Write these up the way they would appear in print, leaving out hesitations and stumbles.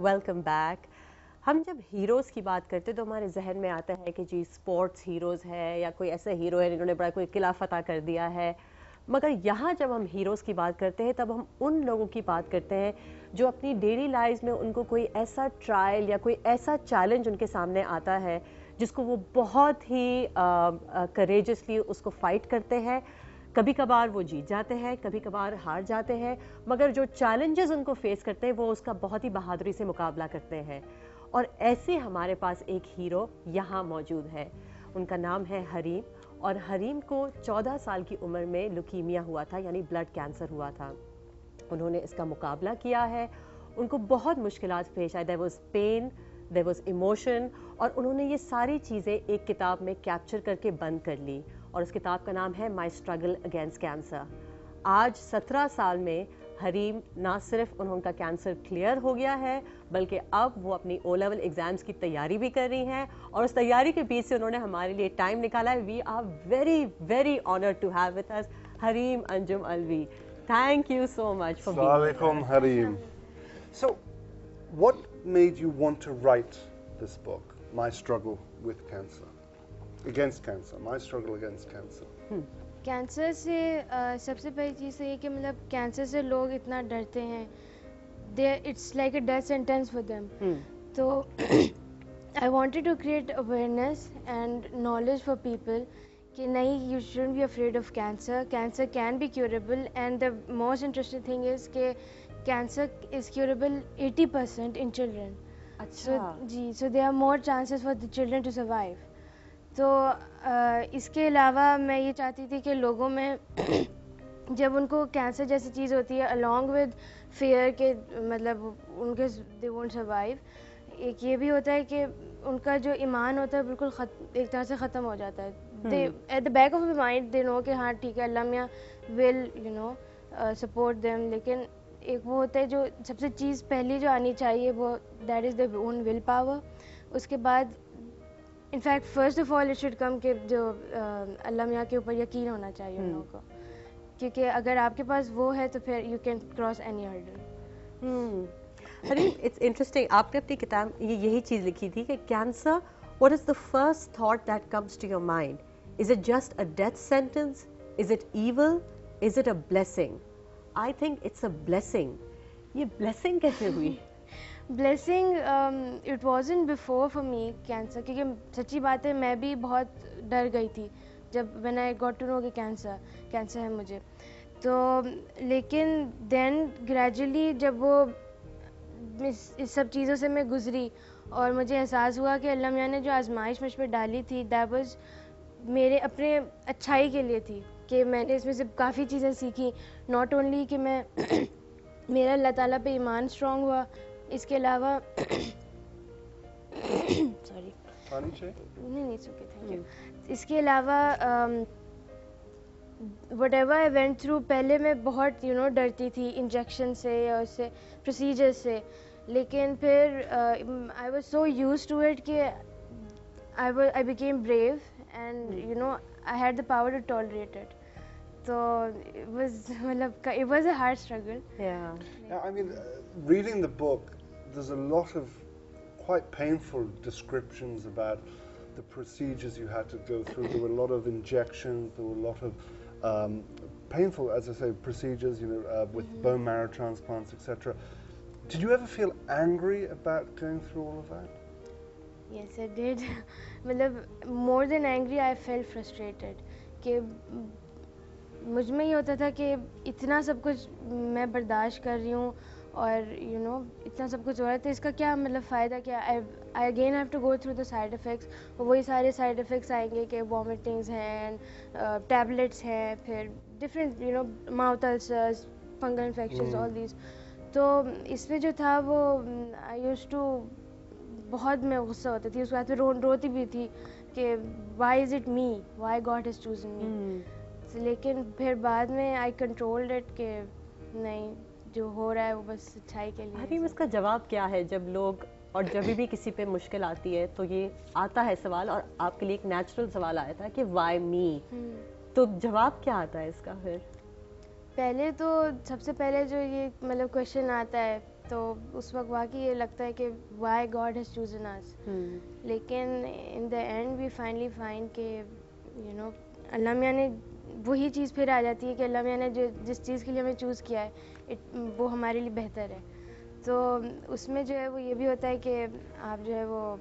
Welcome back. ہم جب heroes کی بات کرتے تو ہمارے ذہن میں آتا ہے کہ جی اسپورٹس ہیروز ہے یا کوئی ایسا ہیرو ہے جنہوں نے بڑا کوئی قلعہ فتح کر دیا ہے. مگر یہاں جب ہم ہیروز کی بات کرتے ہیں تب ہم ان لوگوں کی بات کرتے ہیں جو اپنی ڈیلی لائف میں ان کو کوئی ایسا ٹرائل یا کوئی ایسا چیلنج ان کے سامنے آتا ہے جس کو وہ بہت ہی کریجسلی اس کو فائٹ کرتے ہیں. کبھی کبھار وہ جیت جاتے ہیں, کبھی کبھار ہار جاتے ہیں, مگر جو چیلنجز ان کو فیس کرتے ہیں وہ اس کا بہت ہی بہادری سے مقابلہ کرتے ہیں. اور ایسے ہمارے پاس ایک ہیرو یہاں موجود ہے. ان کا نام ہے حریم, اور حریم کو 14 سال کی عمر میں لیوکیمیا ہوا تھا, یعنی بلڈ کینسر ہوا تھا. انہوں نے اس کا مقابلہ کیا ہے. ان کو بہت مشکلات پیش آئے. There was pain, there was emotion, اور انہوں نے یہ ساری چیزیں ایک کتاب میں کیپچر کر کے بند کر لی, اور اس کتاب کا نام ہے مائی اسٹرگل اگینسٹ کینسر. آج 17 سال میں حریم نہ صرف انہوں کا کینسر کلیئر ہو گیا ہے بلکہ اب وہ اپنی او لیول ایگزامس کی تیاری بھی کر رہی ہیں, اور اس تیاری کے بیچ سے انہوں نے ہمارے لیے ٹائم نکالا ہے. We are very very honoured to have with us Hareem Anjum Alvi. Thank you so much for السلام علیکم Hareem. So what made you want to write this book, My Struggle with Cancer, against cancer, My Struggle against Cancer? Cancer سے سب سے پہلی چیز تو یہ کہ مطلب کینسر سے لوگ اتنا ڈرتے ہیں, it's like a death sentence for them. تو I wanted to create awareness and knowledge for people کہ نہیں, you shouldn't be afraid of cancer. Cancer can be curable, and the most interesting thing is کہ cancer is curable 80% in children. جی, so they are more chances for the children to survive. تو اس کے علاوہ میں یہ چاہتی تھی کہ لوگوں میں جب ان کو کینسر جیسی چیز ہوتی ہے along with fear کہ مطلب ان کے they won't survive, ایک یہ بھی ہوتا ہے کہ ان کا جو ایمان ہوتا ہے بالکل ایک طرح سے ختم ہو جاتا ہے. they at the back of their mind they know کہ ہاں ٹھیک ہے اللہ میاں will support them, لیکن ایک وہ ہوتا ہے جو سب سے چیز پہلی جو آنی چاہیے وہ that is their own will power. اس کے بعد in fact first of all it should come کہ جو اللہ میاں کے اوپر یقین ہونا چاہیے ان لوگوں کو, کیونکہ اگر آپ کے پاس وہ ہے تو پھر you can cross any hurdle. Hareem, it's interesting, آپ نے اپنی کتاب یہی چیز لکھی تھی کہ cancer, what is the first thought that comes to your mind? Is it just a death sentence? Is it evil? Is it a blessing? I think it's a blessing. یہ بلیسنگ کیسے ہوئی؟ Blessing it wasn't before for me cancer, کیونکہ سچی بات ہے میں بھی بہت ڈر گئی تھی جب when I got to know کہ کینسر ہے مجھے. تو لیکن دین گریجولی جب وہ اس سب چیزوں سے میں گزری اور مجھے احساس ہوا کہ اللہ میاں نے جو آزمائش مجھ پہ ڈالی تھی دیٹ واز میرے اپنے اچھائی کے لیے تھی, کہ میں نے اس میں سے کافی چیزیں سیکھی. ناٹ اونلی کہ میں میرا اللہ تعالیٰ پہ ایمان اسٹرانگ ہوا, اس کے علاوہ سوری نہیں سوکے تھینک یو. اس کے علاوہ what ever I went through, پہلے میں بہت ڈرتی تھی انجیکشن سے یا اس سے پروسیجر سے, لیکن پھر I was so used to it کہ I became brave and I had the power to tolerate it. تو مطلب it was a hard struggle. Yeah, I mean, reading the book, there's a lot of quite painful descriptions about the procedures you had to go through. There were a lot of injections, there were a lot of painful, as I say, procedures, with bone marrow transplants, etc. Did you ever feel angry about going through all of that? Yes, I did. مطلب more than angry, I felt frustrated کہ مجھ میں یہ ہوتا تھا کہ اتنا سب کچھ میں برداشت کر رہی ہوں اور اتنا سب کچھ ہو رہا ہے تو اس کا کیا مطلب فائدہ کیا. I again have to go through the side effects, وہی سارے سائڈ افیکٹس آئیں گے کہ وامٹنگس ہیں, ٹیبلٹس ہیں, پھر different mouth ulcers, fungal infections, all these. تو اس میں جو تھا وہ آئی یوز ٹو بہت میں غصہ ہوتی تھی, اس کے بعد پھر روتی بھی تھی کہ why is it me, why God has chosen me. لیکن پھر بعد میں آئی کنٹرولڈ اٹ کہ نہیں, جو ہو رہا ہے وہ بس اچھائی کے لیے. حریم, اس کا جواب کیا ہے جب لوگ, اور جب بھی کسی پہ مشکل آتی ہے تو یہ آتا ہے سوال, اور آپ کے لیے ایک نیچرل سوال آیا تھا کہ وائی می, تو جواب کیا آتا ہے اس کا؟ پھر پہلے تو سب سے پہلے جو یہ مطلب کویشچن آتا ہے تو اس وقت واقعی یہ لگتا ہے کہ why God has chosen us. لیکن in the end we finally find کہ یو نو اللہ میاں نے وہی چیز پھر آ جاتی ہے کہ اللہ میاں نے جس چیز کے لیے ہمیں چوز کیا ہے وہ ہمارے لیے بہتر ہے. تو اس میں جو ہے وہ یہ بھی ہوتا ہے کہ آپ جو ہے وہ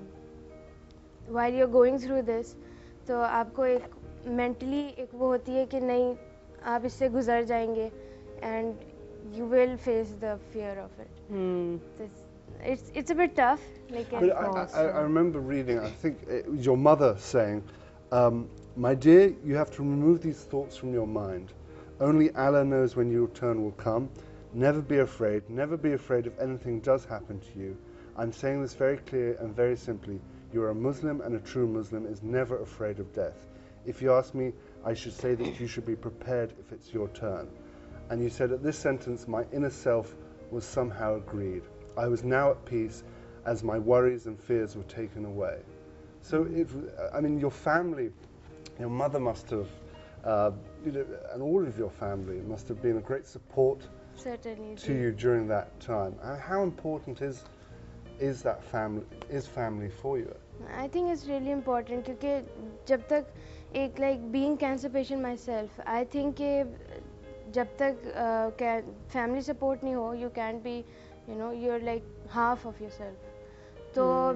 while you're going through this تو آپ کو ایک مینٹلی ایک وہ ہوتی ہے کہ نہیں آپ اس سے گزر جائیں گے and you will face the fear of it. It's a bit tough. But I remember reading, I think your mother saying, my dear, you have to remove these thoughts from your mind. Only Allah knows when your turn will come. Never be afraid. Never be afraid if anything does happen to you. I'm saying this very clear and very simply. You're a Muslim, and a true Muslim is never afraid of death. If you ask me, I should say that you should be prepared if it's your turn. And you said at this sentence, my inner self was somehow agreed. I was now at peace as my worries and fears were taken away. So, I mean, your family, your mother must have, and all of your family must have been a great support Certainly to you during that time. How important is that family for you? I think it's really important کیونکہ جب تک ایک like being cancer patient myself I think کہ جب تک family support نہیں ہو you can be you know you are like half of yourself. تو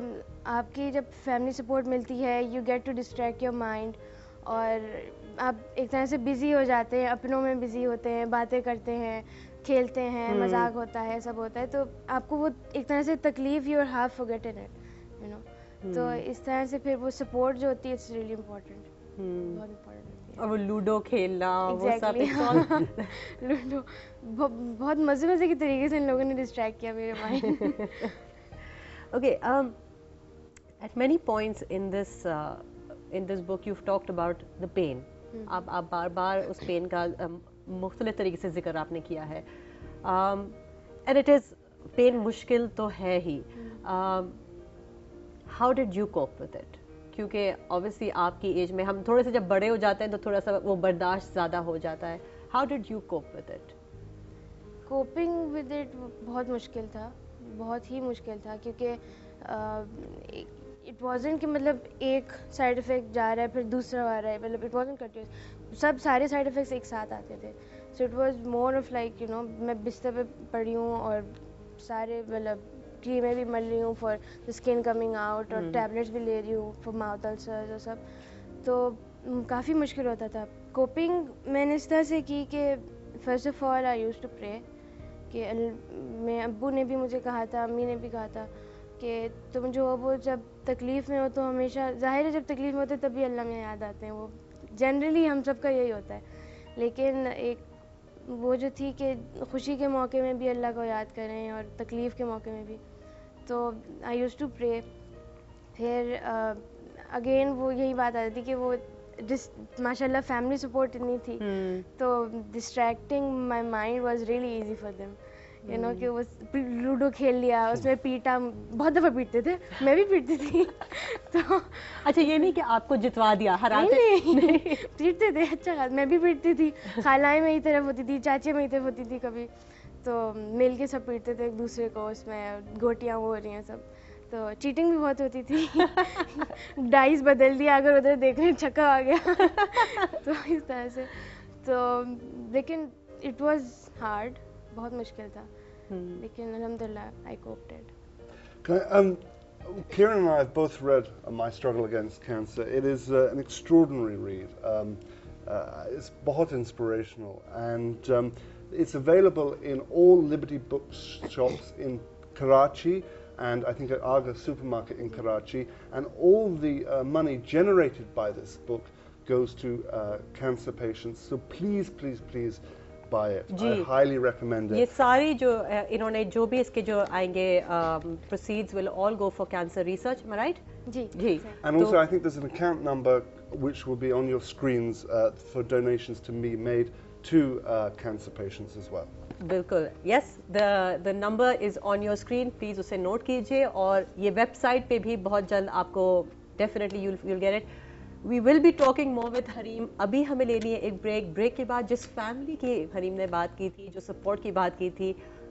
آپ کی جب فیملی سپورٹ ملتی ہے you get to distract your mind اور آپ ایک طرح سے بزی ہو جاتے ہیں, اپنوں میں بزی ہوتے ہیں, باتیں کرتے ہیں, کھیلتے ہیں, مذاق ہوتا ہے, سب ہوتا ہے, تو آپ کو وہ ایک طرح سے تکلیف you are half forgotten it you know. تو اس طرح سے پھر وہ سپورٹ جو ہوتی ہے اٹس ریئلی امپورٹنٹ, بہت امپورٹنٹ ہوتی ہے. اور وہ لوڈو کھیلنا وہ سب لوڈو بہت مزے کے طریقے سے ان لوگوں نے ڈسٹریکٹ کیا میرے mind. Okay, at many points in this book you've talked about the pain. آپ بار بار اس پین کا مختلف طریقے سے ذکر آپ نے کیا ہے, and it is پین مشکل تو ہے ہی. How did you cope with it? کیونکہ obviously آپ کی ایج میں ہم تھوڑے سے جب بڑے ہو جاتے ہیں تو تھوڑا سا وہ برداشت زیادہ ہو جاتا ہے. How did you cope with it? Coping with it بہت مشکل تھا, بہت ہی مشکل تھا, کیونکہ اٹ وازنٹ کہ مطلب ایک سائڈ افیکٹ جا رہا ہے پھر دوسرا آ رہا ہے, مطلب اٹ وازنٹ کنٹینیوس, سارے سائڈ افیکٹس ایک ساتھ آتے تھے. So it was more of like you know میں بستر پہ پڑی ہوں اور سارے مطلب کریمیں بھی مل رہی ہوں for the skin coming out, اور ٹیبلیٹس بھی لے رہی ہوں فار ماؤتھ السرز اور سب, تو کافی مشکل ہوتا تھا. کوپنگ میں نے اس طرح سے کی کہ first of all I use to pray, کہ میں ابو نے بھی مجھے کہا تھا, امی نے بھی کہا تھا کہ تم جو ہو وہ جب تکلیف میں ہو تو ہمیشہ ظاہر ہے جب تکلیف میں ہوتے تبھی اللہ میں یاد آتے ہیں, وہ جنرلی ہم سب کا یہی ہوتا ہے. لیکن ایک وہ جو تھی کہ خوشی کے موقع میں بھی اللہ کو یاد کریں اور تکلیف کے موقع میں بھی, تو آئی یوز ٹو پرے. پھر اگین وہ یہی بات آ جاتی کہ وہ ماشاء اللہ فیملی سپورٹ اتنی تھی, تو distracting my mind was really easy for them you know, کہ وہ لوڈو کھیل لیا, اس میں پیٹا, بہت دفعہ پیٹتے تھے, میں بھی پیٹتی تھی. تو اچھا یہ نہیں کہ آپ کو جتوا دیا, ہراتے پیٹتے تھے, اچھا میں بھی پیٹتی تھی, خالائیں میری طرف ہوتی تھی, چاچی میری طرف ہوتی تھی کبھی, تو مل کے سب پیٹتے تھے ایک دوسرے کو, اس میں گوٹیاں وہ ہو رہی ہیں سب. تو چیٹنگ بھی بہت ہوتی تھی, ڈائس بدل دیا اگر ادھر دیکھنے چھکا آ گیا, تو اس طرح سے. تو لیکن اٹ واز ہارڈ, بہت مشکل تھا, لیکن الحمدللہ آئی کوپڈ it. Kieran and I have both read My Struggle Against Cancer. It is an extraordinary read. It's bahut inspirational, and it's available in all Liberty bookshops in Karachi, and I think at Aga supermarket in Karachi, and all the money generated by this book goes to cancer patients. So please buy it. I highly recommend it. یہ ساری جو انہوں نے جو بھی اس کے جو آئیں گے proceeds will all go for cancer research, am I right? جی. And also I think there's an account number which will be on your screens for donations to be made to cancer patients as well. بالکل, yes, the number is on your screen, please اسے note کیجیے. اور یہ web site پہ بھی بہت جلد آپ کو definitely you'll get it. We will be talking more with حریم. ابھی ہمیں لینی ہے ایک بریک کے بعد جس فیملی کی حریم نے بات کی تھی, جو سپورٹ کی بات کی تھی,